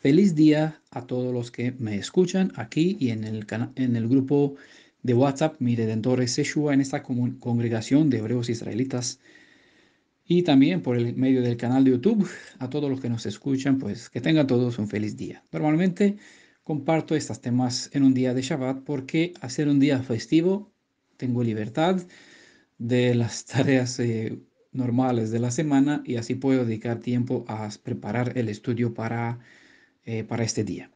Feliz día a todos los que me escuchan aquí y en el grupo de WhatsApp Mi Redentor es Yeshua en esta congregación de hebreos israelitas y también por el medio del canal de YouTube. A todos los que nos escuchan, pues que tengan todos un feliz día. Normalmente comparto estos temas en un día de Shabbat porque hacer un día festivo tengo libertad de las tareas normales de la semana y así puedo dedicar tiempo a preparar el estudio para este día.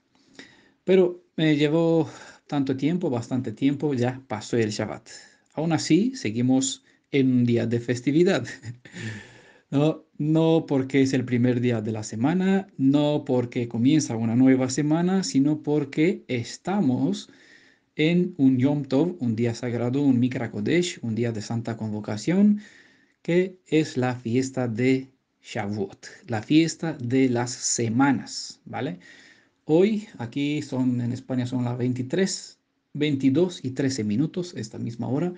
Pero me llevó tanto tiempo, bastante tiempo, ya pasó el Shabbat. Aún así, seguimos en un día de festividad. No porque es el primer día de la semana, no porque comienza una nueva semana, sino porque estamos en un Yom Tov, un día sagrado, un Mikra Kodesh, un día de santa convocación, que es la fiesta de Shavuot, la fiesta de las semanas, ¿vale? Hoy, aquí en España son las 23, 22 y 13 minutos, esta misma hora.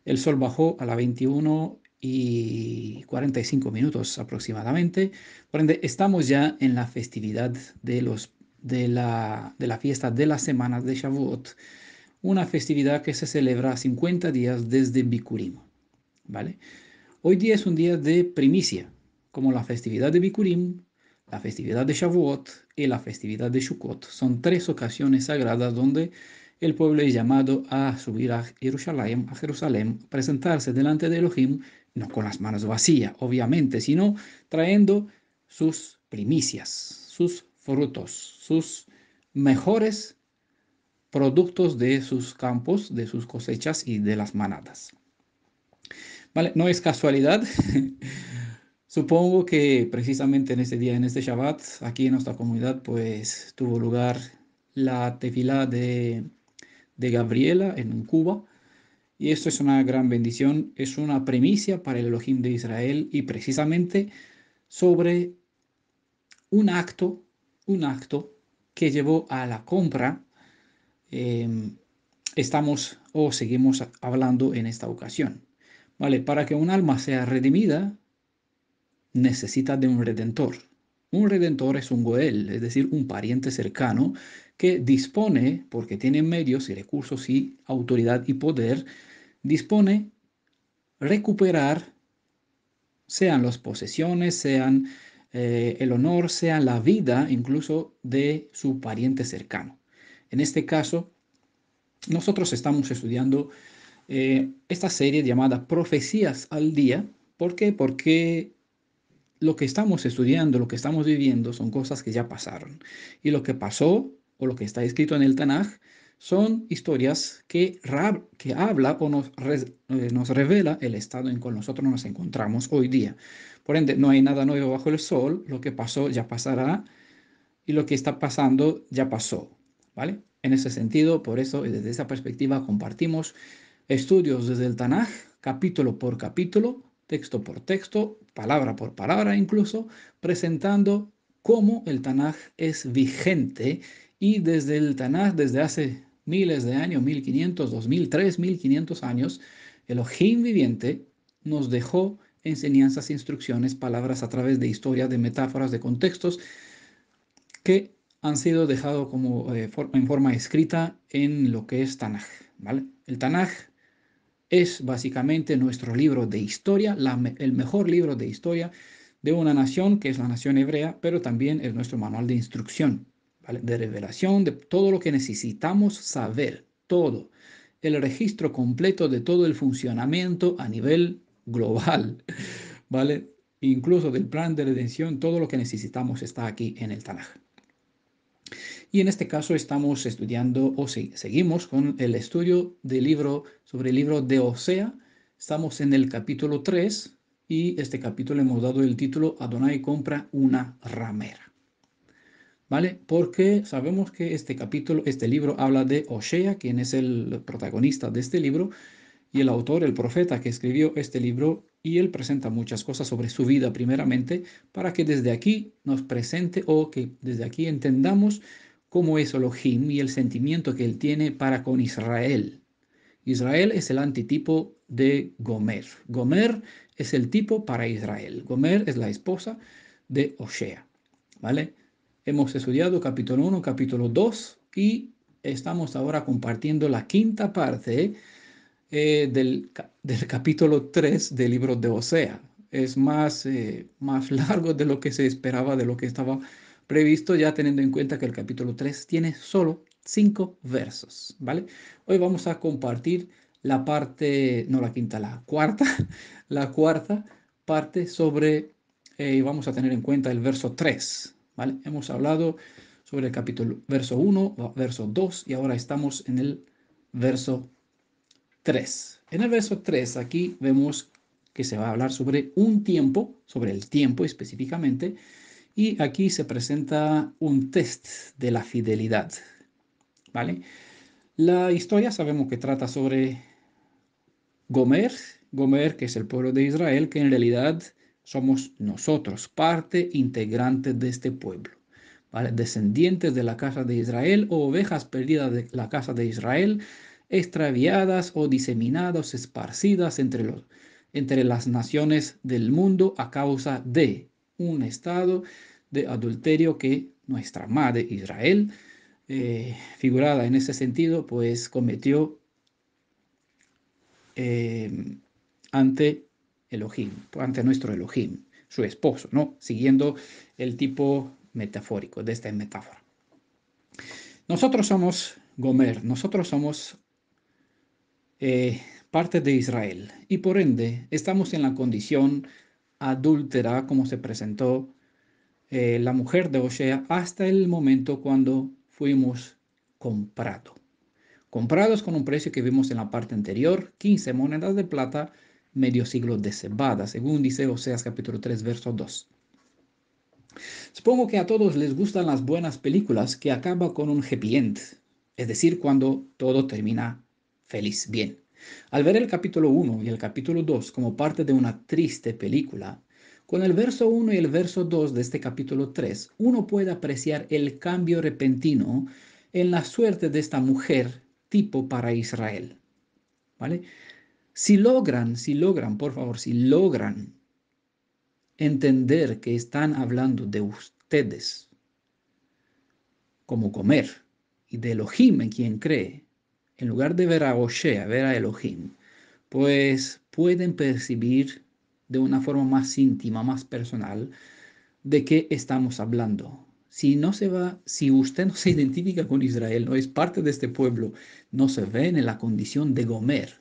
El sol bajó a las 21 y 45 minutos aproximadamente. Por ende, estamos ya en la festividad de la fiesta de las semanas de Shavuot, una festividad que se celebra 50 días desde Bikurim, ¿vale? Hoy día es un día de primicia, como la festividad de Bikurim, la festividad de Shavuot y la festividad de Sukkot. Son tres ocasiones sagradas donde el pueblo es llamado a subir a Jerusalén, presentarse delante de Elohim, no con las manos vacías, obviamente, sino trayendo sus primicias, sus frutos, sus mejores productos de sus campos, de sus cosechas y de las manadas. ¿Vale? No es casualidad. Supongo que precisamente en este día, en este Shabbat, aquí en nuestra comunidad, pues tuvo lugar la tefilá de Gabriela en Cuba. Y esto es una gran bendición, es una primicia para el Elohim de Israel y precisamente sobre un acto, un acto que llevó a la compra, eh, estamos o seguimos hablando en esta ocasión. ¿Vale? Para que un alma sea redimida, necesita de un redentor. Un redentor es un goel, es decir, un pariente cercano que dispone, porque tiene medios y recursos y autoridad y poder, dispone recuperar, sean las posesiones, sean el honor, sean la vida incluso de su pariente cercano. En este caso, nosotros estamos estudiando esta serie llamada Profecías al Día. ¿Por qué? Porque lo que estamos estudiando, lo que estamos viviendo son cosas que ya pasaron. Y lo que pasó o lo que está escrito en el Tanaj son historias que habla o nos revela el estado en el que nosotros nos encontramos hoy día. Por ende, no hay nada nuevo bajo el sol, lo que pasó ya pasará y lo que está pasando ya pasó, ¿vale? En ese sentido, por eso, y desde esa perspectiva, compartimos estudios desde el Tanaj, capítulo por capítulo, texto por texto, palabra por palabra incluso, presentando cómo el Tanaj es vigente y desde el Tanaj, desde hace miles de años, 1500, 2000, 3500 años, Elohim viviente nos dejó enseñanzas, instrucciones, palabras a través de historias, de metáforas, de contextos que han sido dejados como en forma escrita en lo que es Tanaj, ¿vale? El Tanaj es básicamente nuestro libro de historia, el mejor libro de historia de una nación que es la nación hebrea, pero también es nuestro manual de instrucción, ¿vale? De revelación de todo lo que necesitamos saber, todo, el registro completo de todo el funcionamiento a nivel global, ¿vale? Incluso del plan de redención, todo lo que necesitamos está aquí en el Tanaj. Y en este caso estamos estudiando o seguimos con el estudio sobre el libro de Osea. Estamos en el capítulo 3 y este capítulo hemos dado el título Adonai compra una ramera. ¿Vale? Porque sabemos que este libro habla de Osea, quien es el protagonista de este libro, y el autor, el profeta que escribió este libro, y él presenta muchas cosas sobre su vida primeramente, para que desde aquí nos presente o que desde aquí entendamos cómo es Elohim y el sentimiento que él tiene para con Israel. Israel es el antitipo de Gomer. Gomer es el tipo para Israel. Gomer es la esposa de Osea, ¿vale? Hemos estudiado capítulo 1, capítulo 2 y estamos ahora compartiendo la quinta parte del capítulo 3 del libro de Osea. Es más largo de lo que se esperaba, de lo que estaba previsto, ya teniendo en cuenta que el capítulo 3 tiene solo 5 versos, ¿vale? Hoy vamos a compartir la parte, no la quinta, la cuarta, la cuarta parte sobre, vamos a tener en cuenta el verso 3, ¿vale? Hemos hablado sobre el capítulo, verso 1, verso 2 y ahora estamos en el verso 3. En el verso 3 aquí vemos que se va a hablar sobre un tiempo, sobre el tiempo específicamente, y aquí se presenta un test de la fidelidad, ¿vale? La historia sabemos que trata sobre Gomer, Gomer, que es el pueblo de Israel, que en realidad somos nosotros, parte integrante de este pueblo, ¿vale? Descendientes de la casa de Israel o ovejas perdidas de la casa de Israel, extraviadas o diseminadas, esparcidas entre las naciones del mundo a causa de un estado de adulterio que nuestra madre Israel, figurada en ese sentido, pues cometió eh, ante Elohim, ante nuestro Elohim, su esposo, ¿no? Siguiendo el tipo metafórico de esta metáfora. Nosotros somos Gomer, nosotros somos parte de Israel y por ende estamos en la condición adúltera como se presentó la mujer de Osea hasta el momento cuando fuimos comprados. Comprados con un precio que vimos en la parte anterior, 15 monedas de plata, medio siglo de cebada, según dice Oseas capítulo 3, verso 2. Supongo que a todos les gustan las buenas películas que acaban con un happy end, es decir, cuando todo termina feliz, bien. Al ver el capítulo 1 y el capítulo 2 como parte de una triste película, con el verso 1 y el verso 2 de este capítulo 3, uno puede apreciar el cambio repentino en la suerte de esta mujer tipo para Israel, ¿vale? Si logran, por favor, si logran entender que están hablando de ustedes como comer y de Elohim en quien cree, en lugar de ver a Osea, ver a Elohim, pues pueden percibir de una forma más íntima, más personal, de qué estamos hablando. Si usted no se identifica con Israel, no es parte de este pueblo, no se ven en la condición de Gomer,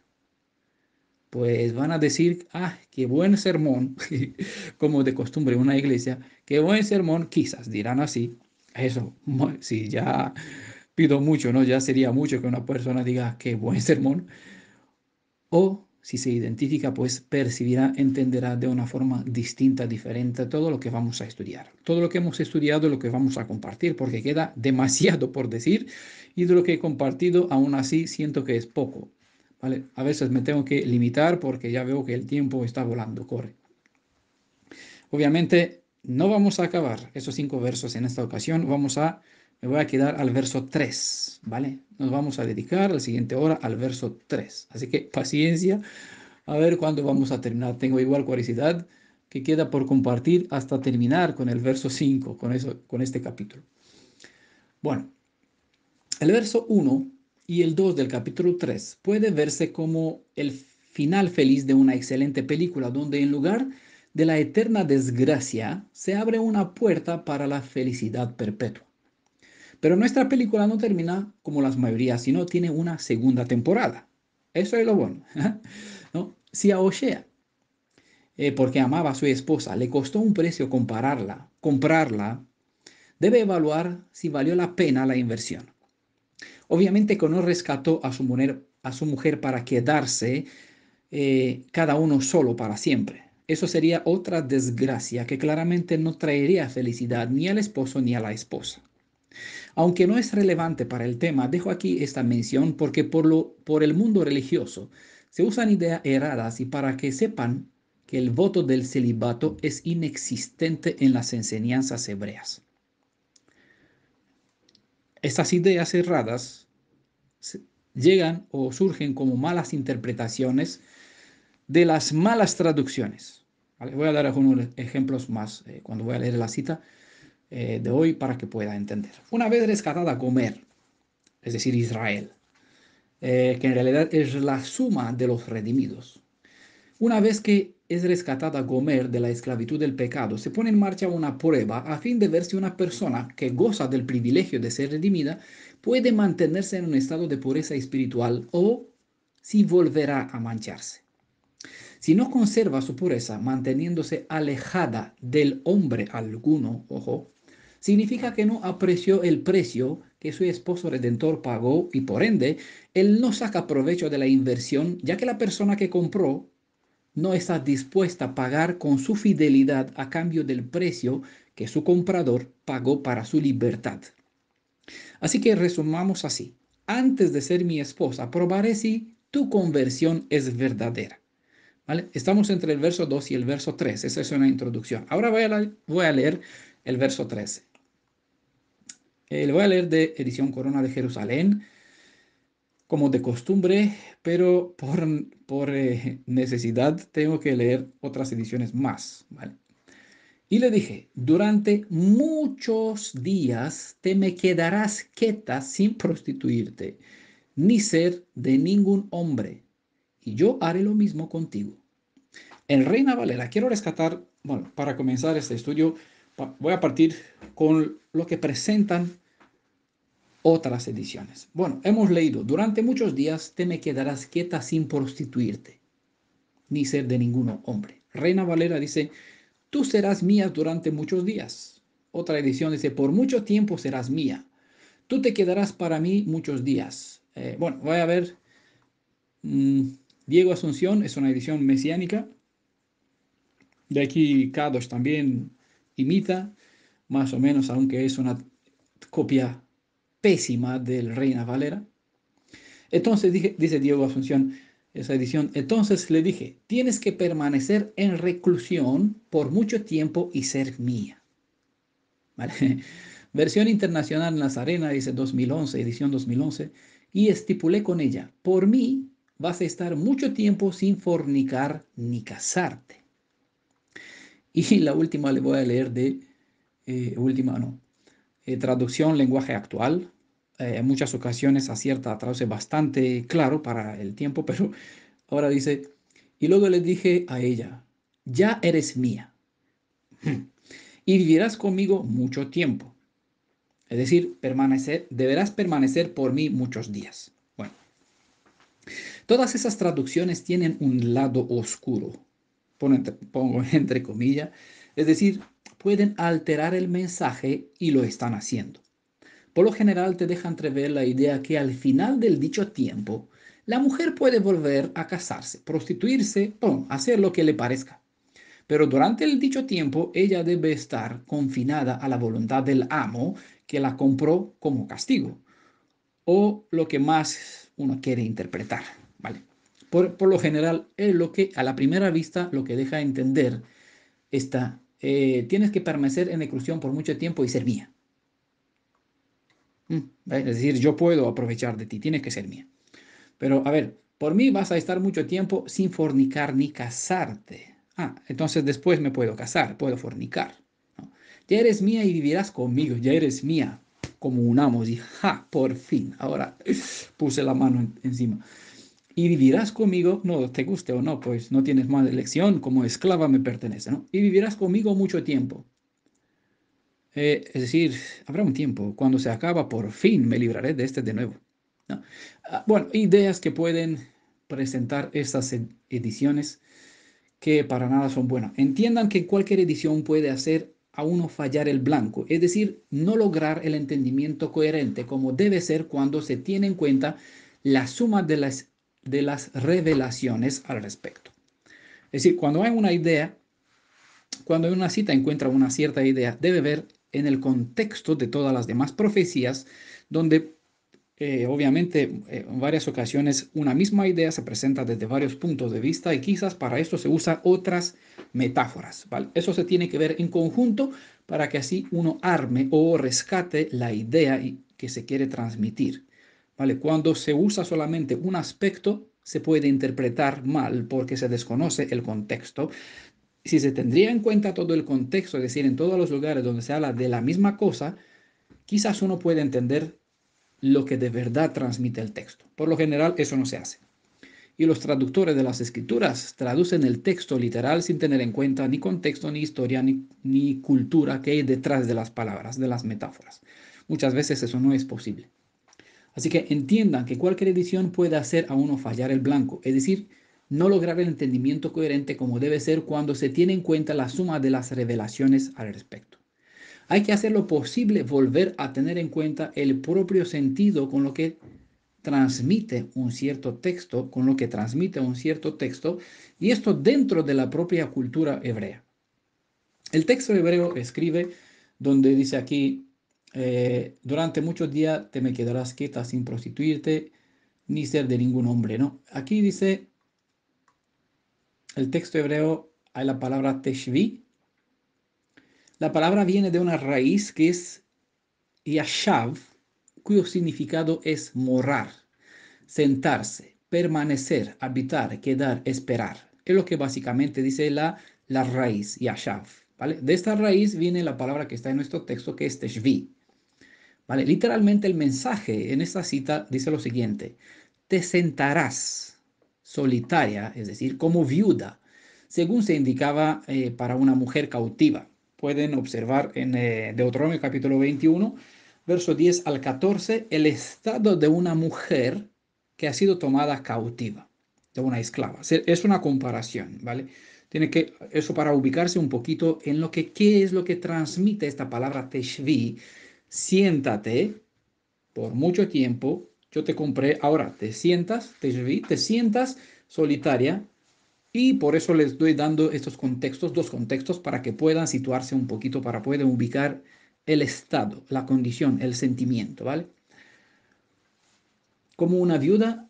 pues van a decir, ah, qué buen sermón, como de costumbre en una iglesia, qué buen sermón, quizás dirán así. Eso, si ya pido mucho, ¿no? Ya sería mucho que una persona diga qué buen sermón. O si se identifica, pues percibirá, entenderá de una forma distinta, diferente todo lo que vamos a estudiar. Todo lo que hemos estudiado, lo que vamos a compartir, porque queda demasiado por decir y de lo que he compartido, aún así siento que es poco. ¿Vale? A veces me tengo que limitar porque ya veo que el tiempo está volando, corre. Obviamente no vamos a acabar esos 5 versos en esta ocasión, me voy a quedar al verso 3, ¿vale? Nos vamos a dedicar la siguiente hora al verso 3. Así que paciencia, a ver cuándo vamos a terminar. Tengo igual curiosidad que queda por compartir hasta terminar con el verso 5, con este capítulo. Bueno, el verso 1 y el 2 del capítulo 3 puede verse como el final feliz de una excelente película, donde en lugar de la eterna desgracia se abre una puerta para la felicidad perpetua. Pero nuestra película no termina como las mayorías, sino tiene una segunda temporada. Eso es lo bueno, ¿no? Si a Osea, porque amaba a su esposa, le costó un precio comprarla, debe evaluar si valió la pena la inversión. Obviamente que no rescató a su mujer para quedarse cada uno solo para siempre. Eso sería otra desgracia que claramente no traería felicidad ni al esposo ni a la esposa. Aunque no es relevante para el tema, dejo aquí esta mención porque por el mundo religioso se usan ideas erradas y para que sepan que el voto del celibato es inexistente en las enseñanzas hebreas. Estas ideas erradas llegan o surgen como malas interpretaciones de las malas traducciones. ¿Vale? Voy a dar algunos ejemplos más cuando voy a leer la cita. de hoy para que pueda entender. Una vez rescatada Gomer, es decir, Israel, que en realidad es la suma de los redimidos. Una vez que es rescatada Gomer de la esclavitud del pecado, se pone en marcha una prueba a fin de ver si una persona que goza del privilegio de ser redimida puede mantenerse en un estado de pureza espiritual o si volverá a mancharse. Si no conserva su pureza manteniéndose alejada del hombre alguno, ojo, significa que no apreció el precio que su esposo redentor pagó y por ende, él no saca provecho de la inversión, ya que la persona que compró no está dispuesta a pagar con su fidelidad a cambio del precio que su comprador pagó para su libertad. Así que resumamos así. Antes de ser mi esposa, probaré si tu conversión es verdadera. ¿Vale? Estamos entre el verso 2 y el verso 3. Esa es una introducción. Ahora voy a leer el verso 13. Lo voy a leer de edición Corona de Jerusalén, como de costumbre, pero por necesidad tengo que leer otras ediciones más. ¿Vale? Y le dije, durante muchos días te me quedarás quieta sin prostituirte, ni ser de ningún hombre, y yo haré lo mismo contigo. En Reina Valera, quiero rescatar, bueno, para comenzar este estudio, voy a partir con lo que presentan otras ediciones. Bueno, hemos leído, durante muchos días te me quedarás quieta sin prostituirte, ni ser de ningún hombre. Reina Valera dice, tú serás mía durante muchos días. Otra edición dice, por mucho tiempo serás mía. Tú te quedarás para mí muchos días. Bueno, voy a ver. mm, Diego Asunción es una edición mesiánica. De aquí Kadosh también imita, más o menos, aunque es una copia pésima del Reina Valera. Entonces dice Diego Asunción, esa edición, entonces le dije, tienes que permanecer en reclusión por mucho tiempo y ser mía. ¿Vale? Versión internacional Nazarena, dice 2011, edición 2011, y estipulé con ella, por mí vas a estar mucho tiempo sin fornicar ni casarte. Y la última le voy a leer de, última no, traducción lenguaje actual. En muchas ocasiones acierta, traduce bastante claro para el tiempo, pero ahora dice, y luego le dije a ella, ya eres mía y vivirás conmigo mucho tiempo. Es decir, deberás permanecer por mí muchos días. Bueno, todas esas traducciones tienen un lado oscuro, pongo entre comillas, es decir, pueden alterar el mensaje y lo están haciendo. Por lo general te deja entrever la idea que al final del dicho tiempo, la mujer puede volver a casarse, prostituirse, hacer lo que le parezca. Pero durante el dicho tiempo, ella debe estar confinada a la voluntad del amo que la compró como castigo, o lo que más uno quiere interpretar, ¿vale? Por lo general, es lo que a la primera vista lo que deja entender está, tienes que permanecer en reclusión por mucho tiempo y ser mía. Es decir, yo puedo aprovechar de ti, tienes que ser mía. Pero a ver, por mí vas a estar mucho tiempo sin fornicar ni casarte. Entonces después me puedo casar, puedo fornicar, ¿no? Ya eres mía y vivirás conmigo, ya eres mía, como unamos y por fin, ahora puse la mano encima. Y vivirás conmigo, no te guste o no, pues no tienes más elección, como esclava me pertenece, ¿no? Y vivirás conmigo mucho tiempo. Es decir, habrá un tiempo, cuando se acaba, por fin me libraré de este de nuevo, ¿no? Bueno, ideas que pueden presentar estas ediciones que para nada son buenas. Entiendan que cualquier edición puede hacer a uno fallar el blanco, es decir, no lograr el entendimiento coherente como debe ser cuando se tiene en cuenta la suma de las revelaciones al respecto. Es decir, cuando hay una idea, cuando en una cita encuentra una cierta idea, debe ver en el contexto de todas las demás profecías, donde obviamente en varias ocasiones una misma idea se presenta desde varios puntos de vista y quizás para esto se usan otras metáforas, ¿vale? Eso se tiene que ver en conjunto para que así uno arme o rescate la idea que se quiere transmitir, ¿vale? Cuando se usa solamente un aspecto, se puede interpretar mal porque se desconoce el contexto si se tendría en cuenta todo el contexto, es decir, en todos los lugares donde se habla de la misma cosa, quizás uno puede entender lo que de verdad transmite el texto. Por lo general, eso no se hace. Y los traductores de las escrituras traducen el texto literal sin tener en cuenta ni contexto, ni historia, ni cultura que hay detrás de las palabras, de las metáforas. Muchas veces eso no es posible. Así que entiendan que cualquier edición puede hacer a uno fallar el blanco, es decir, no lograr el entendimiento coherente como debe ser cuando se tiene en cuenta la suma de las revelaciones al respecto. Hay que hacer lo posible volver a tener en cuenta el propio sentido con lo que transmite un cierto texto, y esto dentro de la propia cultura hebrea. El texto hebreo escribe donde dice aquí, durante muchos días te me quedarás quieta sin prostituirte ni ser de ningún hombre, ¿no? Aquí dice el texto hebreo, hay la palabra teshvi. La palabra viene de una raíz que es yashav, cuyo significado es morar, sentarse, permanecer, habitar, quedar, esperar. Es lo que básicamente dice la raíz, yashav, ¿vale? De esta raíz viene la palabra que está en nuestro texto, que es teshvi, ¿vale? Literalmente el mensaje en esta cita dice lo siguiente: te sentarás solitaria, es decir, como viuda, según se indicaba para una mujer cautiva. Pueden observar en Deuteronomio capítulo 21, verso 10 al 14, el estado de una mujer que ha sido tomada cautiva, de una esclava. Es una comparación, ¿vale? Tiene que, eso para ubicarse un poquito en lo que, qué es lo que transmite esta palabra teshvi. Siéntate por mucho tiempo, yo te compré, ahora te sientas, te sientas solitaria, y por eso les estoy dando estos contextos, dos contextos, para que puedan situarse un poquito, para poder ubicar el estado, la condición, el sentimiento, ¿vale? Como una viuda,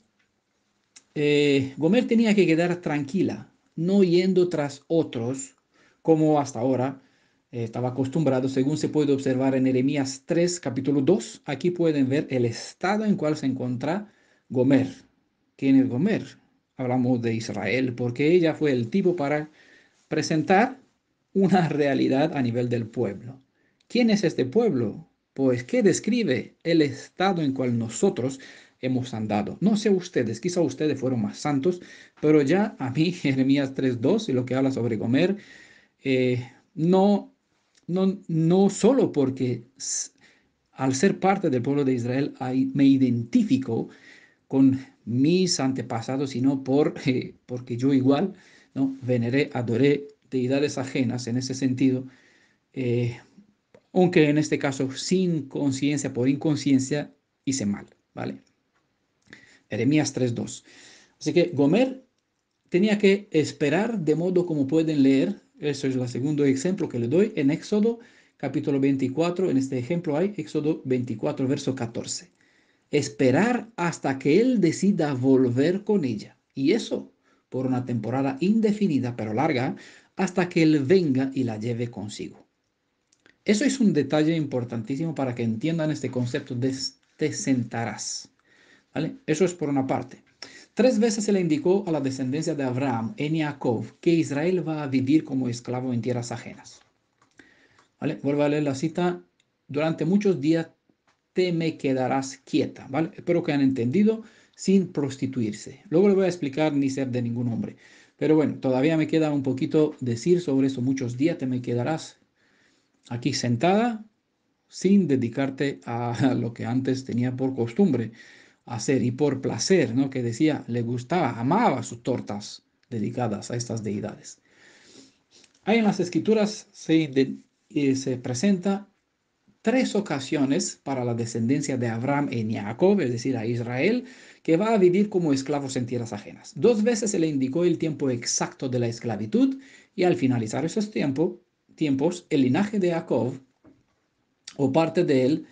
Gomer tenía que quedar tranquila, no yendo tras otros, como hasta ahora estaba acostumbrado, según se puede observar en Jeremías 3, capítulo 2. Aquí pueden ver el estado en cual se encuentra Gomer. ¿Quién es Gomer? Hablamos de Israel, porque ella fue el tipo para presentar una realidad a nivel del pueblo. ¿Quién es este pueblo? Pues que describe el estado en cual nosotros hemos andado. No sé ustedes, quizá ustedes fueron más santos, pero ya a mí Jeremías 3:2 y lo que habla sobre Gomer, no, no solo porque al ser parte del pueblo de Israel me identifico con mis antepasados, sino porque yo igual, ¿no? Veneré, adoré deidades ajenas en ese sentido, eh, aunque en este caso sin conciencia, por inconsciencia, hice mal, ¿vale? Jeremías 3:2. Así que Gomer tenía que esperar, de modo como pueden leer, eso es el segundo ejemplo que le doy, en Éxodo capítulo 24, en este ejemplo hay Éxodo 24, verso 14. Esperar hasta que él decida volver con ella. Y eso por una temporada indefinida, pero larga, hasta que él venga y la lleve consigo. Eso es un detalle importantísimo para que entiendan este concepto de te sentarás, ¿vale? Eso es por una parte. 3 veces se le indicó a la descendencia de Abraham en Jacob que Israel va a vivir como esclavo en tierras ajenas, ¿vale? Vuelvo a leer la cita. Durante muchos días te me quedarás quieta, ¿vale? Espero que hayan entendido, sin prostituirse. Luego le voy a explicar ni ser de ningún hombre. Pero bueno, todavía me queda un poquito decir sobre eso. Muchos días te me quedarás aquí sentada sin dedicarte a lo que antes tenía por costumbre hacer y por placer, ¿no? Que decía, le gustaba, amaba sus tortas dedicadas a estas deidades. Ahí en las escrituras se presenta 3 ocasiones para la descendencia de Abraham en Jacob, es decir, a Israel, que va a vivir como esclavos en tierras ajenas. 2 veces se le indicó el tiempo exacto de la esclavitud, y al finalizar esos tiempos, el linaje de Jacob o parte de él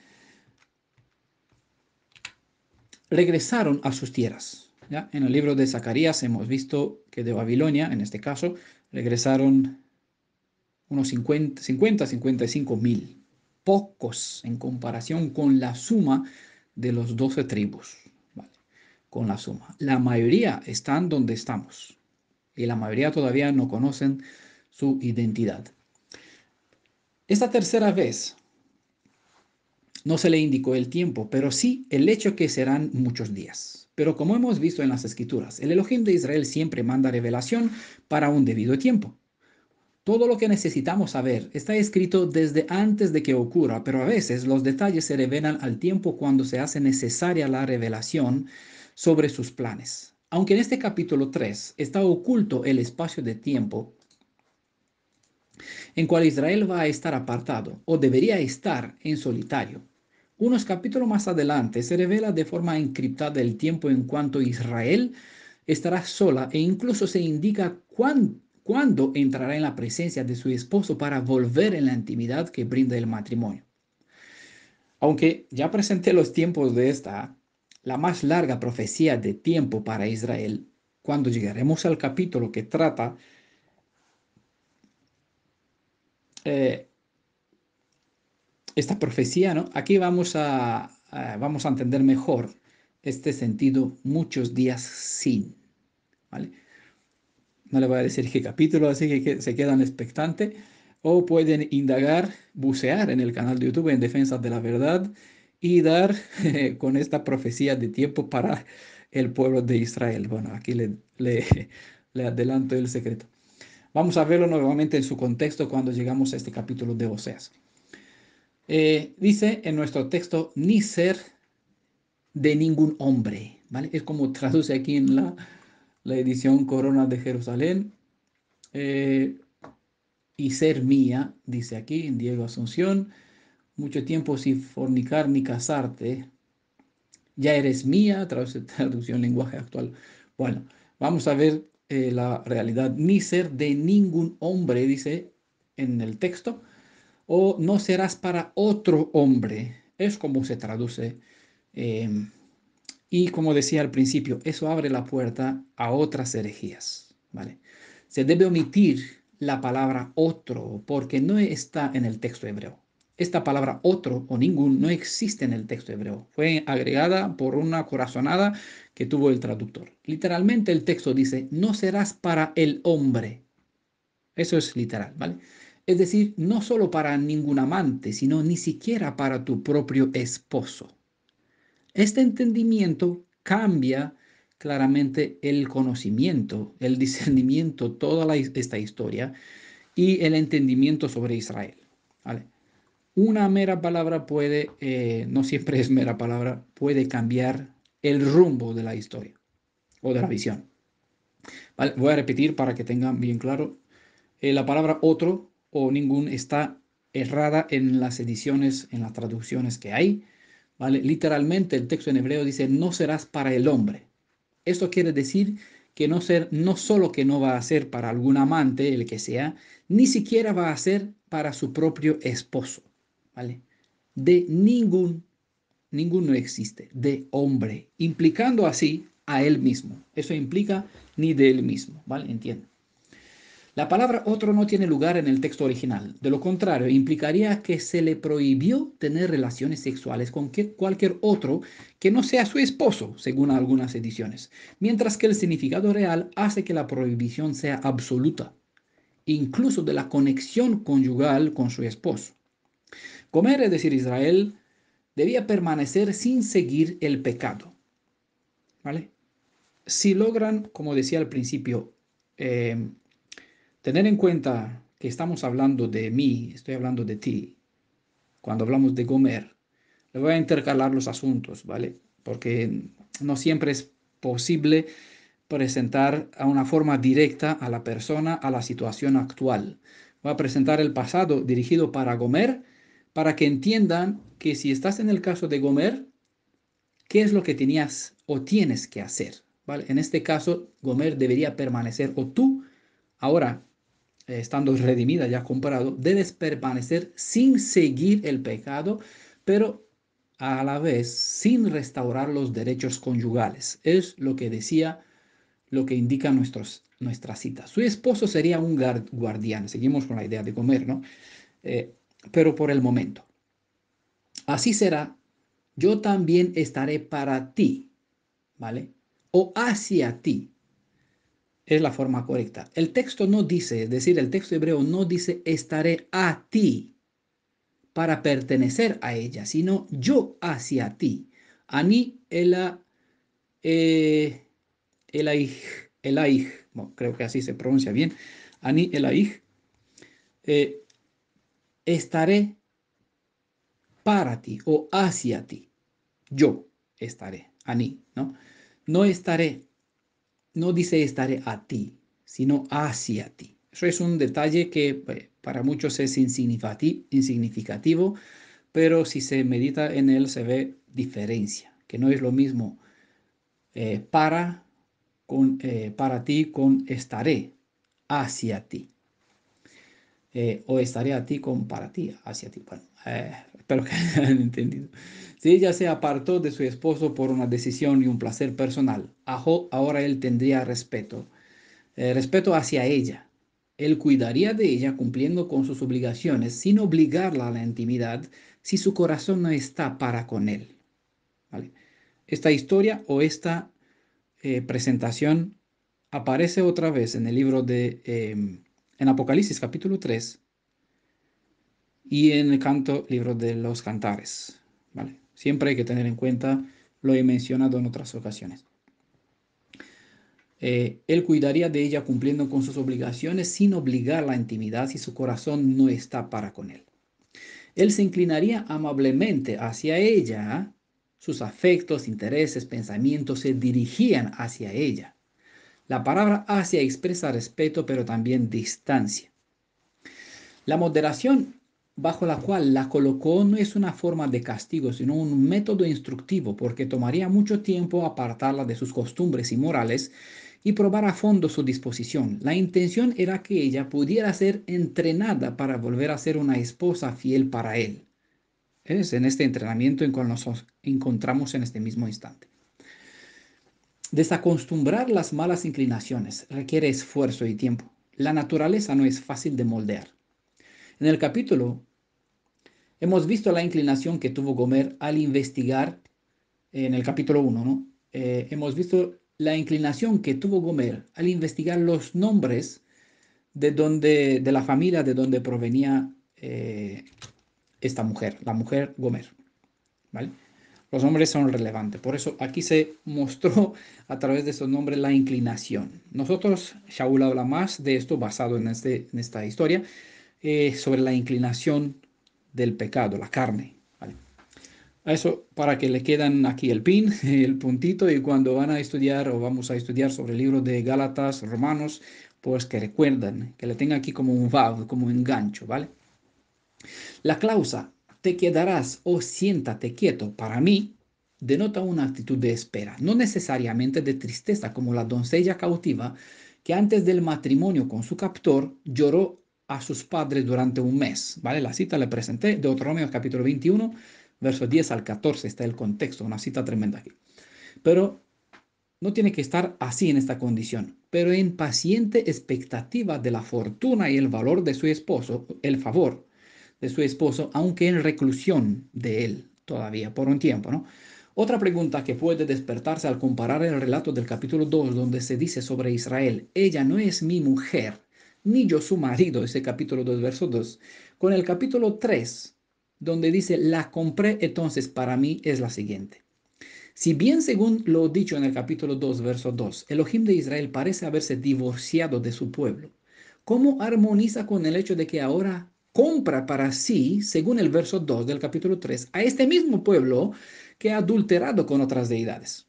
regresaron a sus tierras. ¿Ya? En el libro de Zacarías hemos visto que de Babilonia, en este caso, regresaron unos 55 mil, pocos en comparación con la suma de los 12 tribus, ¿vale? Con la suma. La mayoría están donde estamos y la mayoría todavía no conocen su identidad. Esta tercera vez no se le indicó el tiempo, pero sí el hecho que serán muchos días. Pero como hemos visto en las Escrituras, el Elohim de Israel siempre manda revelación para un debido tiempo. Todo lo que necesitamos saber está escrito desde antes de que ocurra, pero a veces los detalles se revelan al tiempo cuando se hace necesaria la revelación sobre sus planes. Aunque en este capítulo 3 está oculto el espacio de tiempo en cual Israel va a estar apartado o debería estar en solitario. Unos capítulos más adelante se revela de forma encriptada el tiempo en cuanto Israel estará sola e incluso se indica cuándo entrará en la presencia de su esposo para volver en la intimidad que brinda el matrimonio. Aunque ya presenté los tiempos de la más larga profecía de tiempo para Israel, cuando llegaremos al capítulo que trata eh, esta profecía, ¿no? Aquí vamos a entender mejor este sentido, muchos días sin, ¿vale? No le voy a decir qué capítulo, así que se quedan expectantes. O pueden indagar, bucear en el canal de YouTube en Defensa de la Verdad y dar con esta profecía de tiempo para el pueblo de Israel. Bueno, aquí le adelanto el secreto. Vamos a verlo nuevamente en su contexto cuando llegamos a este capítulo de Oseas. Dice en nuestro texto, ni ser de ningún hombre, ¿vale? Es como traduce aquí en la edición Corona de Jerusalén. Eh, y ser mía, dice aquí en Diego Asunción, mucho tiempo sin fornicar ni casarte, ya eres mía, traducción lenguaje actual. Bueno, vamos a ver la realidad. Ni ser de ningún hombre, dice en el texto, o no serás para otro hombre. Es como se traduce. eh, y como decía al principio, eso abre la puerta a otras herejías, ¿vale? Se debe omitir la palabra otro porque no está en el texto hebreo. Esta palabra otro o ningún no existe en el texto hebreo. Fue agregada por una corazonada que tuvo el traductor. Literalmente el texto dice, no serás para el hombre. Eso es literal, ¿vale? Es decir, no solo para ningún amante, sino ni siquiera para tu propio esposo. Este entendimiento cambia claramente el conocimiento, el discernimiento, toda esta historia y el entendimiento sobre Israel. ¿Vale? Una mera palabra puede, no siempre es mera palabra, puede cambiar el rumbo de la historia o de la visión. ¿Vale? Voy a repetir para que tengan bien claro. La palabra otro o ningún está errada en las ediciones, en las traducciones que hay. ¿Vale? Literalmente el texto en hebreo dice, no serás para el hombre. Esto quiere decir que no solo que no va a ser para algún amante, el que sea, ni siquiera va a ser para su propio esposo. ¿Vale? De ningún no existe, de hombre, implicando así a él mismo. Eso implica ni de él mismo. ¿Vale? Entiendo. La palabra otro no tiene lugar en el texto original. De lo contrario, implicaría que se le prohibió tener relaciones sexuales con cualquier otro que no sea su esposo, según algunas ediciones, mientras que el significado real hace que la prohibición sea absoluta, incluso de la conexión conyugal con su esposo. Comer, es decir, Israel, debía permanecer sin seguir el pecado. ¿Vale? Si logran, como decía al principio, eh, tener en cuenta que estamos hablando de mí, estoy hablando de ti, cuando hablamos de Gomer, le voy a intercalar los asuntos, ¿vale? Porque no siempre es posible presentar a una forma directa a la persona, a la situación actual. Voy a presentar el pasado dirigido para Gomer, para que entiendan que si estás en el caso de Gomer, ¿qué es lo que tenías o tienes que hacer? ¿Vale? En este caso, Gomer debería permanecer, o tú, ahora estando redimida, ya comprado, debes permanecer sin seguir el pecado, pero a la vez sin restaurar los derechos conyugales. Es lo que decía, lo que indica nuestra cita. Su esposo sería un guardián. Seguimos con la idea de comer, ¿no? Eh, pero por el momento. Así será, yo también estaré para ti, ¿vale? O hacia ti. es la forma correcta. El texto no dice, es decir, el texto hebreo no dice estaré a ti para pertenecer a ella, sino yo hacia ti. Ani eh, elaij, elaij, bueno, creo que así se pronuncia bien. Ani elaij, eh, estaré para ti o hacia ti. Yo estaré, ani, ¿no? No estaré, no dice estaré a ti, sino hacia ti. Eso es un detalle que para muchos es insignificativo, pero si se medita en él se ve diferencia, que no es lo mismo para ti con estaré hacia ti. O estaré a ti con para ti, hacia ti. Bueno, espero que hayan entendido. Si ella se apartó de su esposo por una decisión y un placer personal, ahora él tendría respeto hacia ella. Él cuidaría de ella cumpliendo con sus obligaciones sin obligarla a la intimidad si su corazón no está para con él. ¿Vale? Esta historia o esta presentación aparece otra vez en el libro en Apocalipsis capítulo 3 y en el libro de los Cantares. ¿Vale? Siempre hay que tener en cuenta, lo he mencionado en otras ocasiones. Él cuidaría de ella cumpliendo con sus obligaciones sin obligar la intimidad si su corazón no está para con él. Él se inclinaría amablemente hacia ella, sus afectos, intereses, pensamientos se dirigían hacia ella. La palabra hacia expresa respeto, pero también distancia. La moderación bajo la cual la colocó no es una forma de castigo, sino un método instructivo, porque tomaría mucho tiempo apartarla de sus costumbres y morales y probar a fondo su disposición. La intención era que ella pudiera ser entrenada para volver a ser una esposa fiel para él. Es en este entrenamiento en cual nos encontramos en este mismo instante. Desacostumbrar las malas inclinaciones requiere esfuerzo y tiempo. La naturaleza no es fácil de moldear. En el capítulo hemos visto la inclinación que tuvo Gomer al investigar, en el capítulo 1, ¿no? Hemos visto la inclinación que tuvo Gomer al investigar los nombres de la familia de donde provenía esta mujer, la mujer Gomer, ¿vale? Los nombres son relevantes, por eso aquí se mostró a través de esos nombres la inclinación. Nosotros, Shaul habla más de esto basado en esta historia, sobre la inclinación del pecado, la carne, ¿vale? A eso para que le quedan aquí el pin, el puntito, y cuando van a estudiar o vamos a estudiar sobre el libro de Gálatas, Romanos, pues que recuerden, que le tenga aquí como un vav, como un gancho, ¿vale? La cláusula te quedarás o siéntate quieto para mí denota una actitud de espera, no necesariamente de tristeza como la doncella cautiva que antes del matrimonio con su captor lloró a sus padres durante un mes. ¿Vale? La cita le presenté, Deuteronomio capítulo 21, versos 10 al 14, está el contexto, una cita tremenda aquí. Pero no tiene que estar así en esta condición, pero en paciente expectativa de la fortuna y el valor de su esposo, el favor de su esposo, aunque en reclusión de él todavía por un tiempo, ¿no? Otra pregunta que puede despertarse al comparar el relato del capítulo 2, donde se dice sobre Israel, ella no es mi mujer, ni yo su marido, ese capítulo 2, verso 2, con el capítulo 3, donde dice, la compré entonces para mí, es la siguiente. Si bien según lo dicho en el capítulo 2, verso 2, Elohim de Israel parece haberse divorciado de su pueblo, ¿cómo armoniza con el hecho de que ahora compra para sí, según el verso 2 del capítulo 3, a este mismo pueblo que ha adulterado con otras deidades?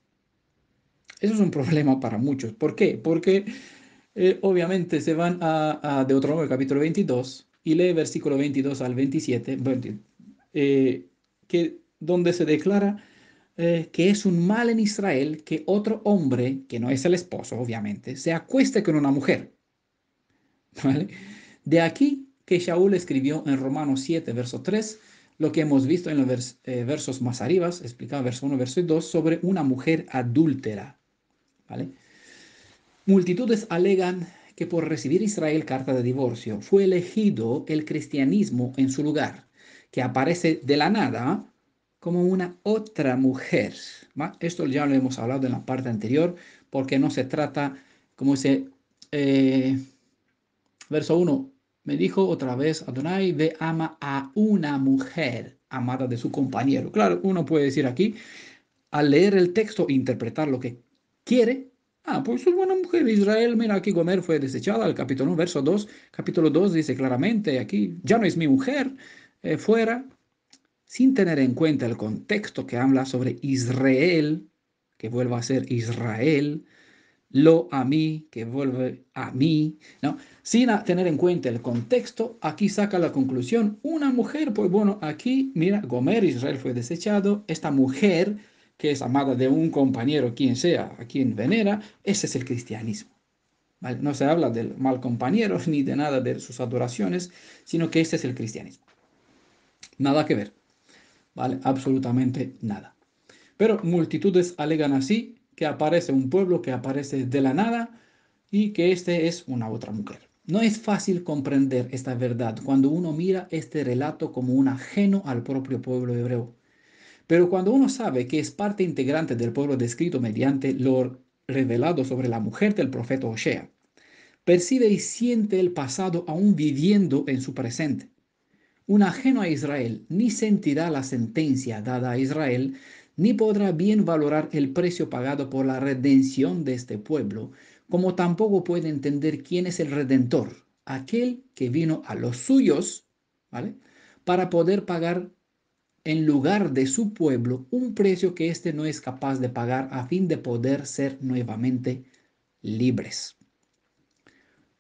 Eso es un problema para muchos. ¿Por qué? Porque obviamente se van a Deuteronomio capítulo 22 y lee versículo 22 al 27, donde se declara que es un mal en Israel que otro hombre, que no es el esposo, obviamente, se acueste con una mujer. ¿Vale? De aquí que Shaul escribió en Romanos 7, verso 3, lo que hemos visto en los versos más arriba, explicado verso 1, verso 2, sobre una mujer adúltera. ¿Vale? Multitudes alegan que por recibir Israel carta de divorcio fue elegido el cristianismo en su lugar, que aparece de la nada como una otra mujer. ¿Va? Esto ya lo hemos hablado en la parte anterior, porque no se trata, como se Eh, verso 1. Me dijo otra vez Adonai, ve, ama a una mujer amada de su compañero. Claro, uno puede decir aquí, al leer el texto, interpretar lo que quiere. Ah, pues es buena mujer. Israel, mira, aquí Gomer fue desechada. El capítulo 1, verso 2. Capítulo 2 dice claramente aquí, ya no es mi mujer, fuera, sin tener en cuenta el contexto que habla sobre Israel, que vuelva a ser Israel, lo a mí, que vuelve a mí, ¿no? Sin tener en cuenta el contexto, aquí saca la conclusión, una mujer, pues bueno, aquí, mira, Gomer, Israel fue desechado, esta mujer, que es amada de un compañero, quien sea, a quien venera, ese es el cristianismo. ¿Vale? No se habla del mal compañero ni de nada de sus adoraciones, sino que este es el cristianismo. Nada que ver, ¿vale? Absolutamente nada. Pero multitudes alegan así que aparece un pueblo que aparece de la nada y que este es una otra mujer. No es fácil comprender esta verdad cuando uno mira este relato como un ajeno al propio pueblo hebreo. Pero cuando uno sabe que es parte integrante del pueblo descrito mediante lo revelado sobre la mujer del profeta Osea, percibe y siente el pasado aún viviendo en su presente. Un ajeno a Israel ni sentirá la sentencia dada a Israel, ni podrá bien valorar el precio pagado por la redención de este pueblo, como tampoco puede entender quién es el Redentor, aquel que vino a los suyos, ¿vale? Para poder pagar en lugar de su pueblo un precio que éste no es capaz de pagar a fin de poder ser nuevamente libres,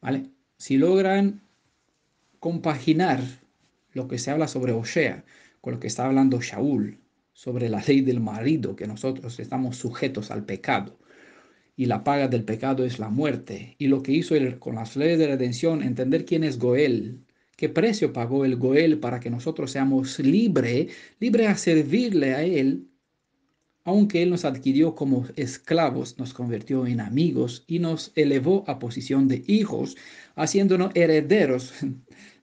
¿vale? Si logran compaginar lo que se habla sobre Osea con lo que está hablando Shaul sobre la ley del marido, que nosotros estamos sujetos al pecado y la paga del pecado es la muerte, y lo que hizo él con las leyes de redención, entender quién es Goel, qué precio pagó el Goel para que nosotros seamos libre a servirle a él, aunque él nos adquirió como esclavos, nos convirtió en amigos y nos elevó a posición de hijos, haciéndonos herederos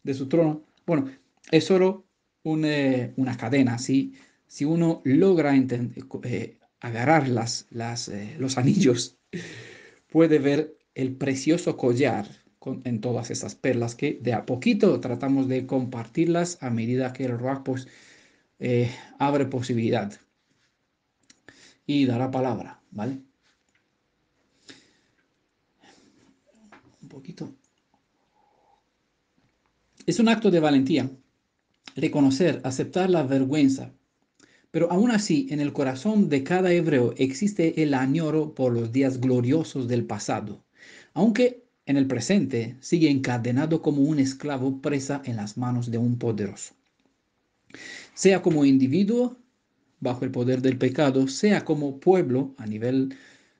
de su trono. Bueno, es solo una cadena, ¿sí? Si uno logra agarrar los anillos, puede ver el precioso collar en todas esas perlas que de a poquito tratamos de compartirlas a medida que el rock pues, abre posibilidad y dará palabra, ¿vale? Un poquito. Es un acto de valentía, reconocer, aceptar la vergüenza, pero aún así en el corazón de cada hebreo existe el añoro por los días gloriosos del pasado, aunque en el presente sigue encadenado como un esclavo presa en las manos de un poderoso. Sea como individuo bajo el poder del pecado, sea como pueblo a nivel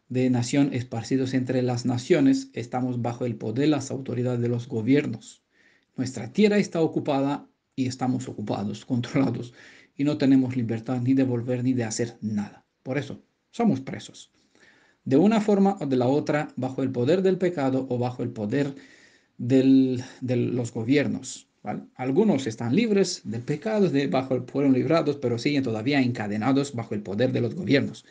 de nación esparcidos entre las naciones, estamos bajo el poder, las autoridades de los gobiernos. Nuestra tierra está ocupada y estamos ocupados, controlados, y no tenemos libertad ni de volver ni de hacer nada. Por eso, somos presos. De una forma o de la otra, bajo el poder del pecado o bajo el poder de los gobiernos. ¿Vale? Algunos están libres del pecado, fueron librados, pero siguen todavía encadenados bajo el poder de los gobiernos.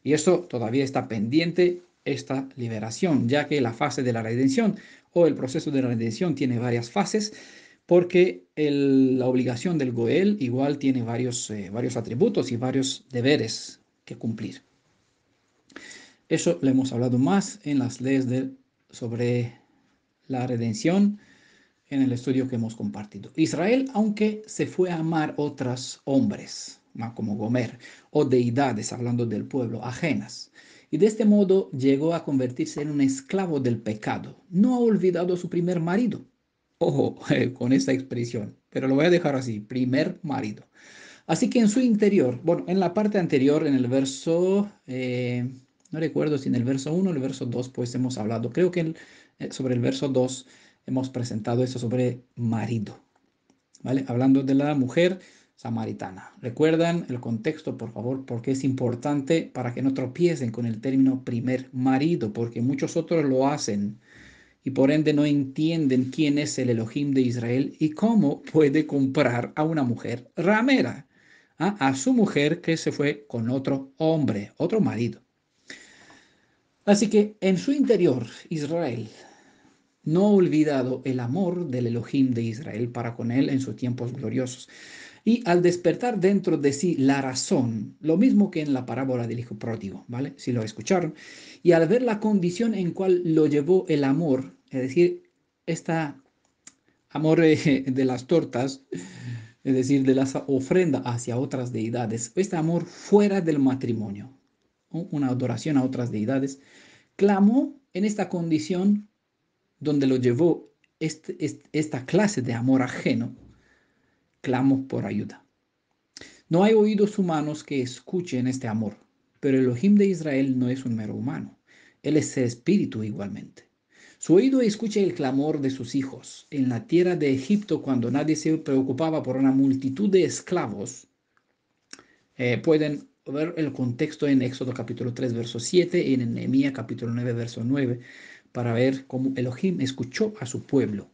Y eso todavía está pendiente, esta liberación, ya que la fase de la redención o el proceso de la redención tiene varias fases, porque la obligación del Goel igual tiene varios atributos y varios deberes que cumplir. Eso lo hemos hablado más en las leyes sobre la redención en el estudio que hemos compartido. Israel, aunque se fue a amar otros hombres, como Gomer, o deidades, hablando del pueblo, ajenas, y de este modo llegó a convertirse en un esclavo del pecado. No ha olvidado a su primer marido. Ojo, con esta expresión, pero lo voy a dejar así, primer marido. Así que en su interior, bueno, en la parte anterior, en el verso, no recuerdo si en el verso 1 o el verso 2, pues hemos hablado, creo que sobre el verso 2 hemos presentado eso sobre marido, ¿vale? Hablando de la mujer samaritana. Recuerdan el contexto, por favor, porque es importante para que no tropiecen con el término primer marido, porque muchos otros lo hacen y por ende no entienden quién es el Elohim de Israel y cómo puede comprar a una mujer ramera, a su mujer que se fue con otro hombre, otro marido. Así que en su interior, Israel, no ha olvidado el amor del Elohim de Israel para con él en sus tiempos gloriosos. Y al despertar dentro de sí la razón, lo mismo que en la parábola del hijo pródigo, ¿vale? Si lo escucharon, y al ver la condición en cual lo llevó el amor, es decir, este amor de las tortas, es decir, de las ofrendas hacia otras deidades, este amor fuera del matrimonio, ¿no? Una adoración a otras deidades, clamó en esta condición donde lo llevó esta clase de amor ajeno, clamó por ayuda. No hay oídos humanos que escuchen este amor, pero el Elohim de Israel no es un mero humano. Él es espíritu igualmente. Su oído escucha el clamor de sus hijos. En la tierra de Egipto, cuando nadie se preocupaba por una multitud de esclavos, pueden ver el contexto en Éxodo capítulo 3, verso 7 y en Nehemías capítulo 9, verso 9, para ver cómo Elohim escuchó a su pueblo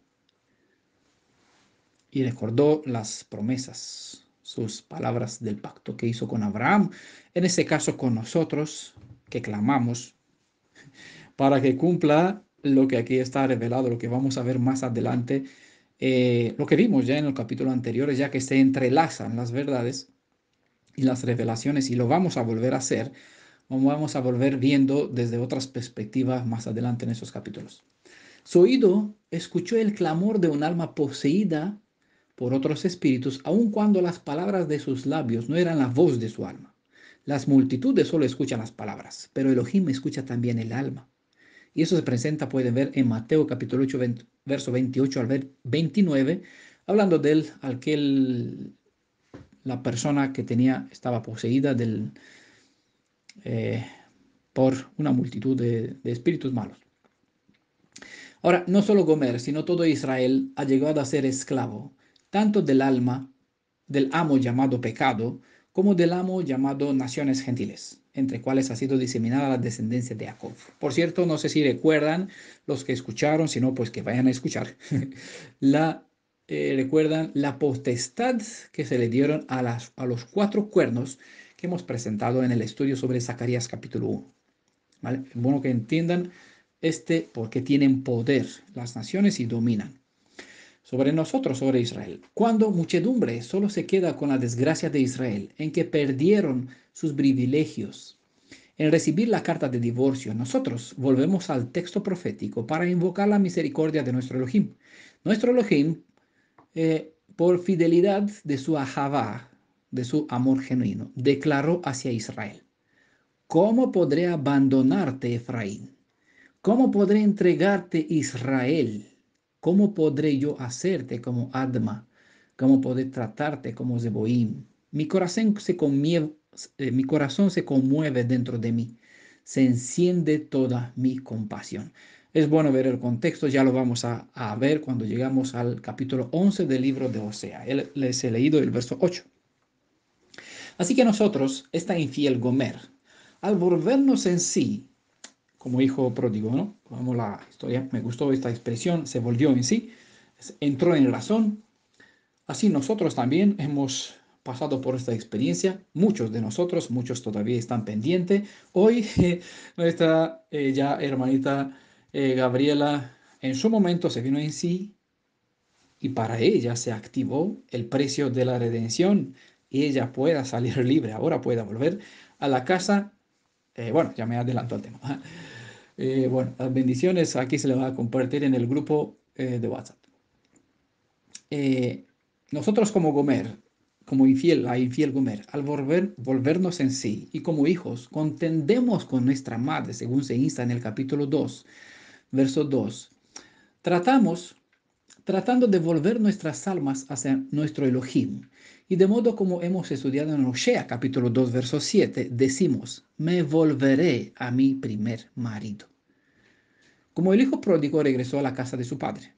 y recordó las promesas, sus palabras del pacto que hizo con Abraham, en ese caso con nosotros, que clamamos para que cumpla lo que aquí está revelado, lo que vamos a ver más adelante, lo que vimos ya en el capítulo anterior, ya que se entrelazan las verdades y las revelaciones y lo vamos a volver a hacer, o vamos a volver viendo desde otras perspectivas más adelante en esos capítulos. Su oído escuchó el clamor de un alma poseída por otros espíritus, aun cuando las palabras de sus labios no eran la voz de su alma. Las multitudes solo escuchan las palabras, pero Elohim escucha también el alma. Y eso se presenta, pueden ver en Mateo capítulo 8, verso 28 al 29, hablando de la persona que estaba poseída eh, por una multitud de espíritus malos. Ahora, no solo Gomer, sino todo Israel ha llegado a ser esclavo, tanto del alma, del amo llamado pecado, como del amo llamado naciones gentiles, entre cuales ha sido diseminada la descendencia de Jacob. Por cierto, no sé si recuerdan los que escucharon, si no, pues que vayan a escuchar, la, recuerdan la potestad que se le dieron a los cuatro cuernos que hemos presentado en el estudio sobre Zacarías capítulo 1. ¿Vale? Es bueno que entiendan porque tienen poder las naciones y dominan sobre nosotros, sobre Israel. Cuando muchedumbre solo se queda con la desgracia de Israel, en que perdieron sus privilegios, en recibir la carta de divorcio, nosotros volvemos al texto profético para invocar la misericordia de nuestro Elohim. Nuestro Elohim, por fidelidad de su ahavá, de su amor genuino, declaró hacia Israel: ¿cómo podré abandonarte, Efraín? ¿Cómo podré entregarte, Israel? ¿Cómo podré yo hacerte como Adma? ¿Cómo podré tratarte como Zeboim? Mi corazón se conmueve dentro de mí. Se enciende toda mi compasión. Es bueno ver el contexto, ya lo vamos a ver cuando llegamos al capítulo 11 del libro de Osea. Les he leído el verso 8. Así que nosotros, esta infiel Gomer, al volvernos en sí, como hijo pródigo, ¿no? Como la historia, me gustó esta expresión, se volvió en sí, entró en razón. Así nosotros también hemos pasado por esta experiencia, muchos de nosotros, muchos todavía están pendientes. Hoy nuestra ya hermanita Gabriela en su momento se vino en sí y para ella se activó el precio de la redención y ella pueda salir libre, ahora pueda volver a la casa. Bueno, ya me adelanto al tema. Bueno, las bendiciones aquí se le va a compartir en el grupo de WhatsApp. Eh, Nosotros como Gomer, como infiel, la infiel Gomer, al volvernos en sí y como hijos, contendemos con nuestra madre, según se insta en el capítulo 2, verso 2. Tratamos, tratando de volver nuestras almas hacia nuestro Elohim. Y de modo como hemos estudiado en Osea capítulo 2, verso 7, decimos: me volveré a mi primer marido. Como el hijo pródigo regresó a la casa de su padre.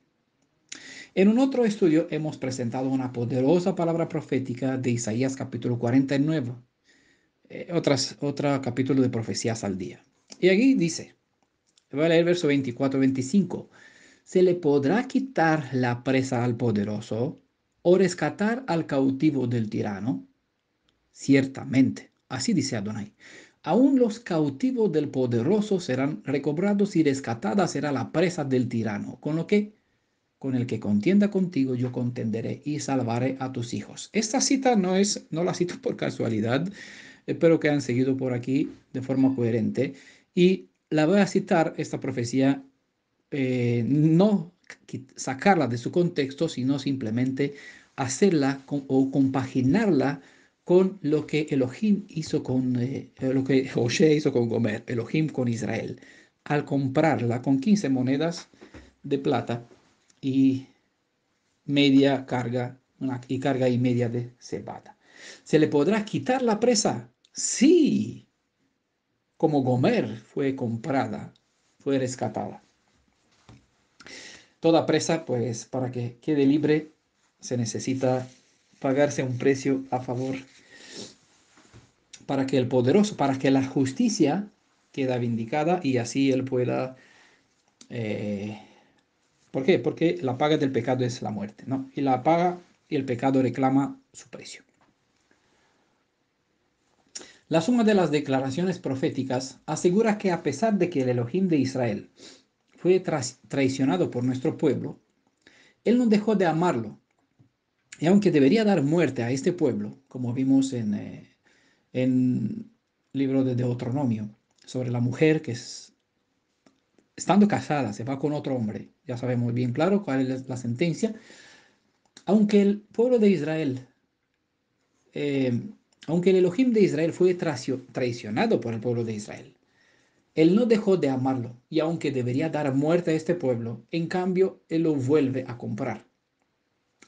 En un otro estudio hemos presentado una poderosa palabra profética de Isaías capítulo 49, otro capítulo de profecías al día. Y aquí dice, voy a leer verso 24-25, ¿se le podrá quitar la presa al poderoso o rescatar al cautivo del tirano? Ciertamente, así dice Adonai, Aún los cautivos del poderoso serán recobrados y rescatada será la presa del tirano, con lo que con el que contienda contigo yo contenderé y salvaré a tus hijos. Esta cita no la cito por casualidad, espero que han seguido por aquí de forma coherente y la voy a citar esta profecía, no sacarla de su contexto, sino simplemente hacerla o compaginarla con lo que Elohim hizo lo que José hizo con Gomer, Elohim con Israel, al comprarla con 15 monedas de plata y media carga, y carga y media de cebada. ¿Se le podrá quitar la presa? Sí, como Gomer fue comprada, fue rescatada. Toda presa, pues para que quede libre, se necesita pagarse un precio a favor para que el poderoso, para que la justicia queda vindicada y así él pueda... Eh, ¿Por qué? Porque la paga del pecado es la muerte, ¿no? Y la paga y el pecado reclama su precio. La suma de las declaraciones proféticas asegura que a pesar de que el Elohim de Israel fue traicionado por nuestro pueblo, él no dejó de amarlo. Y aunque debería dar muerte a este pueblo, como vimos en el libro de Deuteronomio, sobre la mujer que estando casada se va con otro hombre, ya sabemos bien claro cuál es la sentencia, aunque el pueblo de Israel, eh, aunque el Elohim de Israel fue traicionado por el pueblo de Israel, él no dejó de amarlo, y aunque debería dar muerte a este pueblo, en cambio, él lo vuelve a comprar,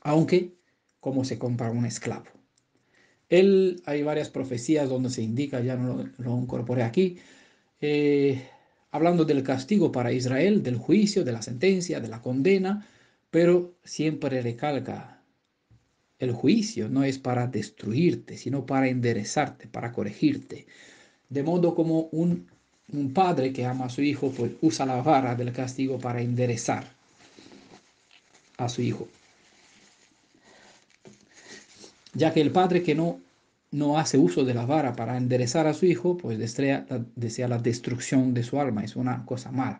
aunque como se compra un esclavo. Hay varias profecías donde se indica, ya no lo incorporé aquí, eh, hablando del castigo para Israel, del juicio, de la sentencia, de la condena, pero siempre recalca, el juicio no es para destruirte, sino para enderezarte, para corregirte. De modo como un padre que ama a su hijo, pues usa la vara del castigo para enderezar a su hijo. Ya que el padre que no hace uso de la vara para enderezar a su hijo, pues desea la destrucción de su alma, es una cosa mala.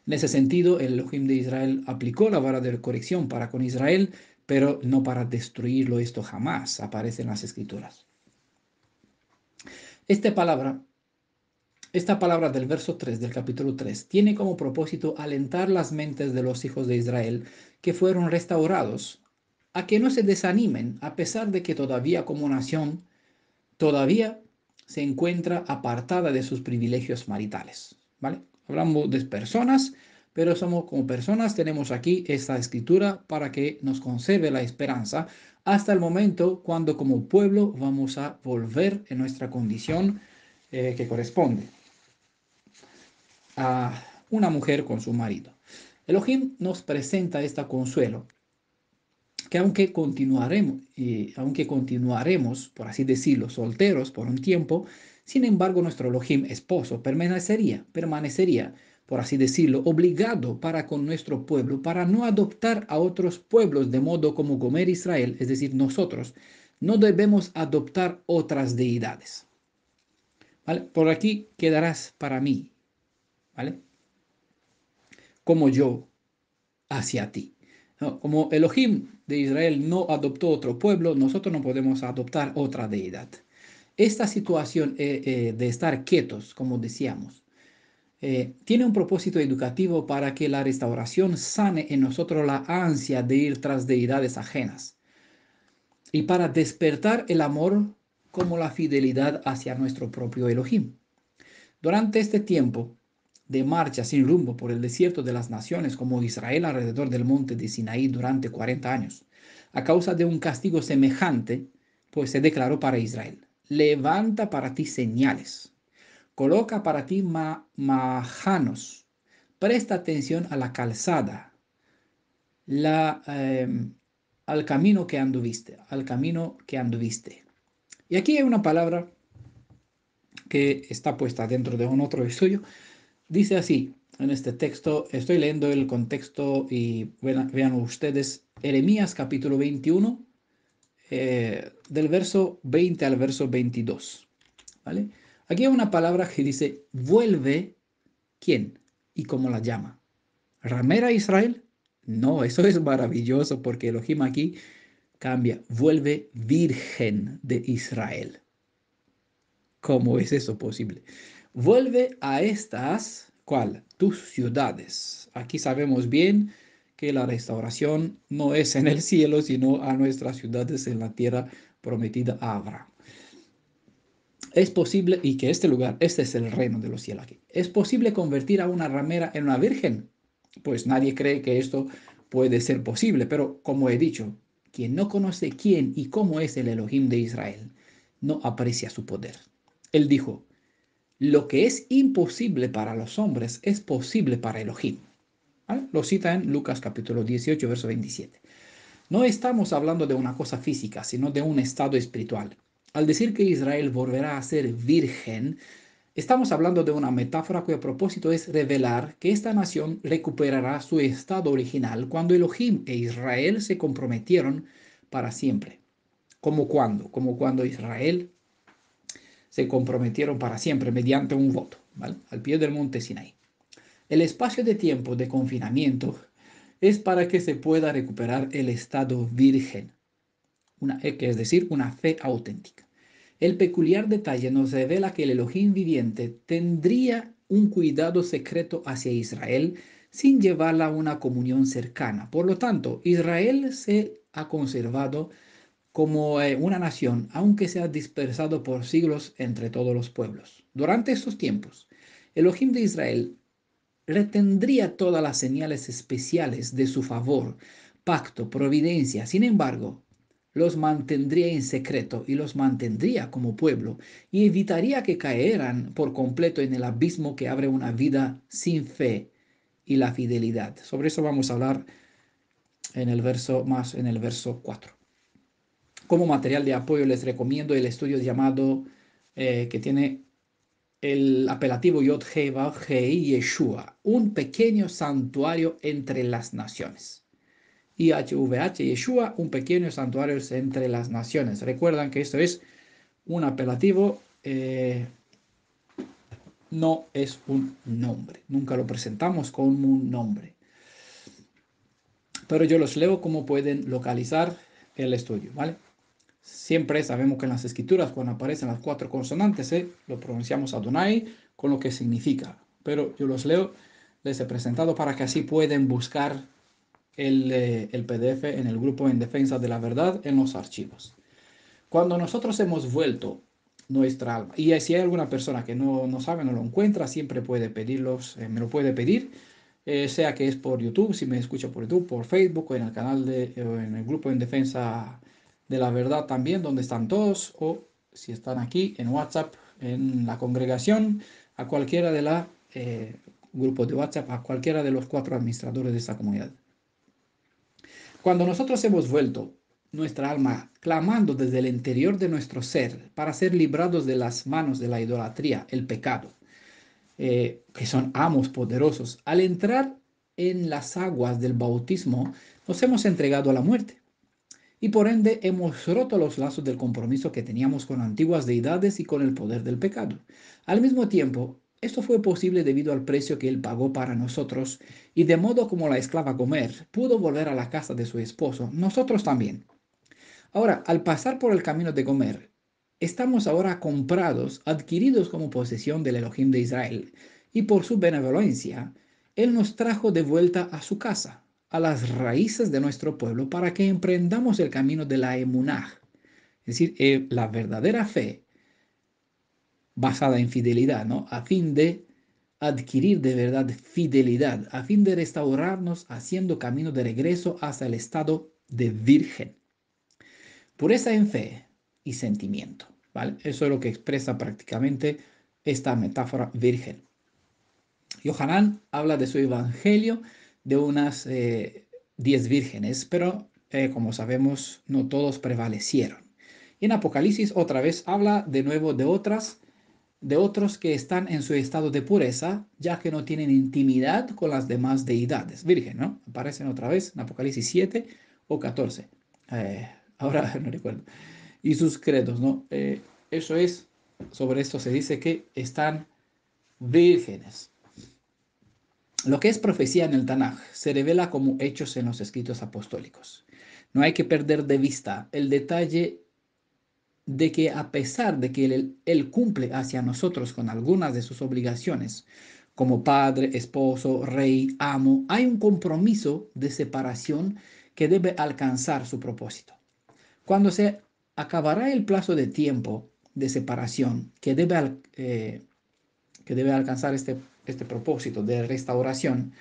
En ese sentido, el Elohim de Israel aplicó la vara de corrección para con Israel, pero no para destruirlo. Esto jamás aparece en las Escrituras. Esta palabra Esta palabra del verso 3 del capítulo 3 tiene como propósito alentar las mentes de los hijos de Israel que fueron restaurados a que no se desanimen a pesar de que todavía como nación todavía se encuentra apartada de sus privilegios maritales, ¿vale? Hablamos de personas, pero somos como personas, tenemos aquí esta escritura para que nos conserve la esperanza hasta el momento cuando como pueblo vamos a volver en nuestra condición que corresponde a una mujer con su marido. Elohim nos presenta este consuelo, que aunque continuaremos, por así decirlo, solteros por un tiempo, sin embargo nuestro Elohim esposo permanecería, por así decirlo, obligado para con nuestro pueblo, para no adoptar a otros pueblos de modo como Gomer Israel, es decir, nosotros, no debemos adoptar otras deidades. ¿Vale? Por aquí quedarás para mí, ¿vale? Como yo hacia ti. ¿No? Como Elohim de Israel no adoptó otro pueblo, nosotros no podemos adoptar otra deidad. Esta situación de estar quietos, como decíamos, tiene un propósito educativo para que la restauración sane en nosotros la ansia de ir tras deidades ajenas y para despertar el amor como la fidelidad hacia nuestro propio Elohim. Durante este tiempo de marcha sin rumbo por el desierto de las naciones como Israel alrededor del monte de Sinaí durante 40 años, a causa de un castigo semejante, pues se declaró para Israel, levanta para ti señales, coloca para ti majanos, presta atención a la calzada, la, al camino que anduviste, al camino que anduviste. Y aquí hay una palabra que está puesta dentro de un otro estudio. Dice así, en este texto, estoy leyendo el contexto y vean ustedes, Jeremías capítulo 21, del verso 20 al verso 22, ¿vale? Aquí hay una palabra que dice, vuelve, ¿quién? ¿Y cómo la llama? ¿Ramera Israel? No, eso es maravilloso porque Elohim aquí cambia, vuelve Virgen de Israel. ¿Cómo es eso posible? Vuelve a estas, ¿cuál? Tus ciudades. Aquí sabemos bien que la restauración no es en el cielo, sino a nuestras ciudades en la tierra prometida a Abraham. Es posible, y que este lugar, este es el reino de los cielos aquí. ¿Es posible convertir a una ramera en una virgen? Pues nadie cree que esto puede ser posible, pero como he dicho, quien no conoce quién y cómo es el Elohim de Israel, no aprecia su poder. Él dijo, lo que es imposible para los hombres es posible para Elohim. ¿Vale? Lo cita en Lucas capítulo 18, verso 27. No estamos hablando de una cosa física, sino de un estado espiritual. Al decir que Israel volverá a ser virgen, estamos hablando de una metáfora cuyo propósito es revelar que esta nación recuperará su estado original cuando Elohim e Israel se comprometieron para siempre. ¿Cómo cuándo? Como cuando Israel se comprometieron para siempre mediante un voto, ¿vale? Al pie del monte Sinaí. El espacio de tiempo de confinamiento es para que se pueda recuperar el estado virgen, es decir, una fe auténtica. El peculiar detalle nos revela que el Elohim viviente tendría un cuidado secreto hacia Israel sin llevarla a una comunión cercana. Por lo tanto, Israel se ha conservado como una nación, aunque se ha dispersado por siglos entre todos los pueblos. Durante estos tiempos, Elohim de Israel retendría todas las señales especiales de su favor, pacto, providencia. Sin embargo, los mantendría en secreto y los mantendría como pueblo y evitaría que caeran por completo en el abismo que abre una vida sin fe y la fidelidad. Sobre eso vamos a hablar en el verso 4. Como material de apoyo les recomiendo el estudio llamado que tiene el apelativo Yod Hei Vav Hei Yeshua, un pequeño santuario entre las naciones. YHVH Yeshua, un pequeño santuario entre las naciones. Recuerdan que esto es un apelativo, no es un nombre. Nunca lo presentamos como un nombre. Pero yo los leo como pueden localizar el estudio, ¿vale? Siempre sabemos que en las escrituras, cuando aparecen las cuatro consonantes, lo pronunciamos Adonai con lo que significa. Pero yo los leo, les he presentado para que así pueden buscar el PDF en el grupo en defensa de la verdad en los archivos. Cuando nosotros hemos vuelto nuestra alma, y si hay alguna persona que no sabe, no lo encuentra, siempre puede pedirlos, me lo puede pedir, sea que es por YouTube, si me escucha por YouTube, por Facebook o en el canal o en el grupo en defensa de la verdad también, donde están todos, o si están aquí en WhatsApp, en la congregación, a cualquiera de la grupo de WhatsApp, a cualquiera de los 4 administradores de esta comunidad. Cuando nosotros hemos vuelto nuestra alma clamando desde el interior de nuestro ser para ser librados de las manos de la idolatría, el pecado, que son amos poderosos, al entrar en las aguas del bautismo, nos hemos entregado a la muerte. Y por ende hemos roto los lazos del compromiso que teníamos con antiguas deidades y con el poder del pecado. Al mismo tiempo, esto fue posible debido al precio que él pagó para nosotros, y de modo como la esclava Gomer pudo volver a la casa de su esposo, nosotros también. Ahora, al pasar por el camino de Gomer, estamos ahora comprados, adquiridos como posesión del Elohim de Israel, y por su benevolencia, él nos trajo de vuelta a su casa, a las raíces de nuestro pueblo, para que emprendamos el camino de la emunah, es decir, la verdadera fe basada en fidelidad, ¿no? A fin de adquirir de verdad fidelidad, a fin de restaurarnos haciendo camino de regreso hasta el estado de virgen. Pureza en fe y sentimiento, ¿vale? Eso es lo que expresa prácticamente esta metáfora virgen. Yohanan habla de su evangelio de unas 10 vírgenes, pero como sabemos, no todos prevalecieron. Y en Apocalipsis otra vez habla de nuevo de otros que están en su estado de pureza, ya que no tienen intimidad con las demás deidades. Virgen, ¿no? Aparecen otra vez en Apocalipsis 7 o 14. Ahora no recuerdo. Y sus credos, ¿no? Eso es sobre esto se dice que están vírgenes. Lo que es profecía en el Tanaj se revela como hechos en los escritos apostólicos. No hay que perder de vista el detalle de que a pesar de que él cumple hacia nosotros con algunas de sus obligaciones, como padre, esposo, rey, amo, hay un compromiso de separación que debe alcanzar su propósito. Cuando se acabará el plazo de tiempo de separación que debe alcanzar este propósito de restauración,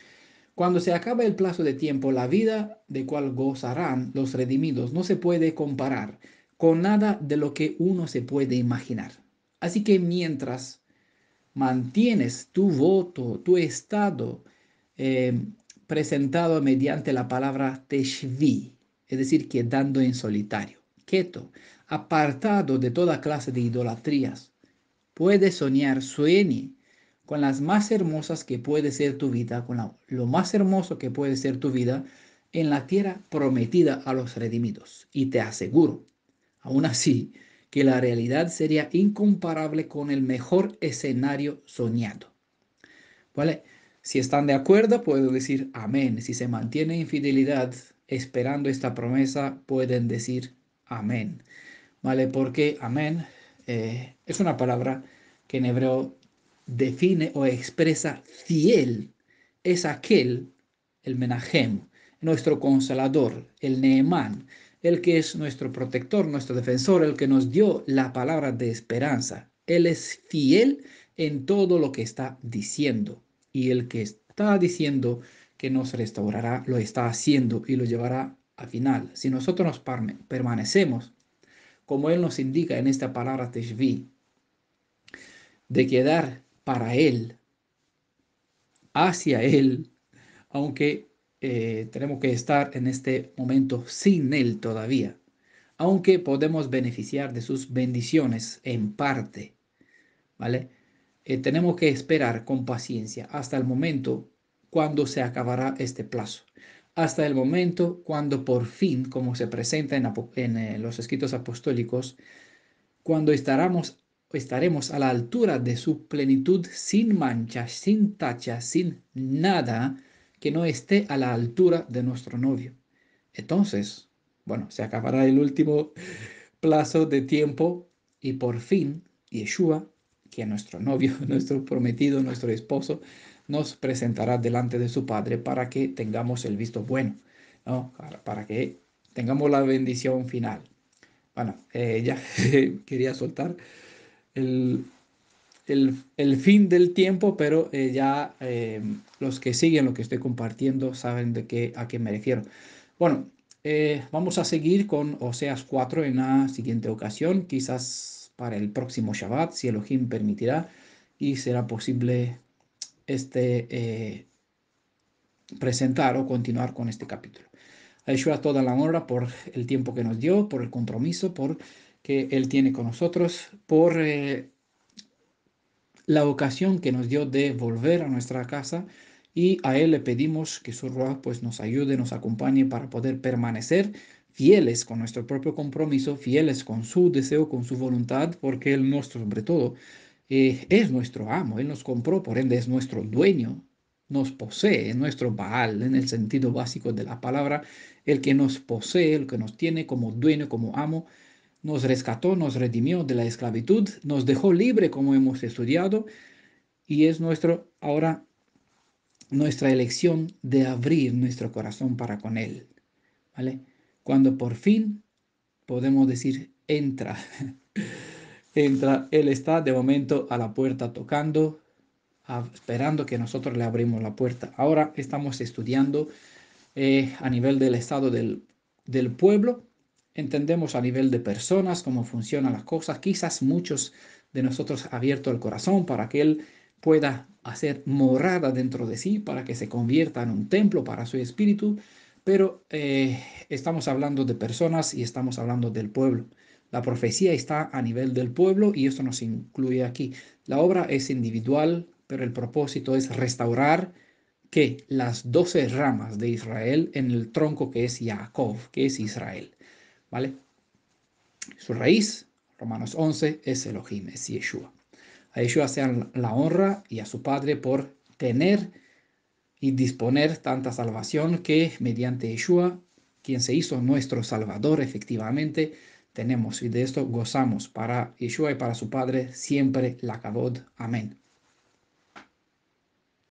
cuando se acabe el plazo de tiempo, la vida de cual gozarán los redimidos no se puede comparar con nada de lo que uno se puede imaginar. Así que mientras mantienes tu voto, tu estado eh, presentado mediante la palabra teshvi, es decir, quedando en solitario, quieto, apartado de toda clase de idolatrías, puedes soñar, sueñe con las más hermosas que puede ser tu vida, lo más hermoso que puede ser tu vida en la tierra prometida a los redimidos. Y te aseguro, aún así, que la realidad sería incomparable con el mejor escenario soñado. ¿Vale? Si están de acuerdo, puedo decir amén. Si se mantiene en fidelidad esperando esta promesa, pueden decir amén. ¿Vale? Porque amén es una palabra que en hebreo define o expresa fiel. Es aquel, el Menahem, nuestro consolador, el Nehemán, el que es nuestro protector, nuestro defensor, el que nos dio la palabra de esperanza. Él es fiel en todo lo que está diciendo. Y el que está diciendo que nos restaurará, lo está haciendo y lo llevará a final. Si nosotros nos permanecemos como Él nos indica en esta palabra teshvi, de quedar para Él, hacia Él, aunque tenemos que estar en este momento sin Él todavía, aunque podemos beneficiar de sus bendiciones en parte, ¿vale? Tenemos que esperar con paciencia hasta el momento cuando se acabará este plazo, hasta el momento cuando por fin, como se presenta en los escritos apostólicos, cuando estaremos a la altura de su plenitud sin mancha, sin tacha, sin nada que no esté a la altura de nuestro novio. Entonces, bueno, se acabará el último plazo de tiempo y por fin Yeshua, que es nuestro novio, nuestro prometido, nuestro esposo, nos presentará delante de su Padre para que tengamos el visto bueno, ¿no? Para que tengamos la bendición final. Bueno, ya quería soltar el, el fin del tiempo, pero ya los que siguen lo que estoy compartiendo saben a qué me refiero. Bueno, vamos a seguir con Oseas 4 en la siguiente ocasión, quizás para el próximo Shabbat, si Elohim permitirá, y será posible presentar o continuar con este capítulo. A Yeshua toda la honra por el tiempo que nos dio, por el compromiso, por que Él tiene con nosotros, por la ocasión que nos dio de volver a nuestra casa, y a Él le pedimos que su Ruach pues nos ayude, nos acompañe para poder permanecer fieles con nuestro propio compromiso, fieles con su deseo, con su voluntad, porque Él nuestro, sobre todo, es nuestro amo, Él nos compró, por ende es nuestro dueño, nos posee, es nuestro Baal, en el sentido básico de la palabra, el que nos posee, el que nos tiene como dueño, como amo, nos rescató, nos redimió de la esclavitud, nos dejó libre como hemos estudiado y es ahora nuestra elección de abrir nuestro corazón para con Él, ¿vale? Cuando por fin podemos decir, entra, entra, Él está de momento a la puerta tocando, esperando que nosotros le abrimos la puerta. Ahora estamos estudiando a nivel del estado del pueblo. Entendemos a nivel de personas cómo funcionan las cosas. Quizás muchos de nosotros abierto el corazón para que Él pueda hacer morada dentro de sí, para que se convierta en un templo para su espíritu. Pero estamos hablando de personas y estamos hablando del pueblo. La profecía está a nivel del pueblo y esto nos incluye aquí. La obra es individual, pero el propósito es restaurar que las 12 ramas de Israel en el tronco que es Jacob, que es Israel, ¿vale? Su raíz, Romanos 11 es Elohim, es Yeshua. A Yeshua sea la honra y a su Padre por tener y disponer tanta salvación que mediante Yeshua, quien se hizo nuestro Salvador efectivamente, tenemos y de esto gozamos para Yeshua y para su Padre siempre la Kavod. Amén.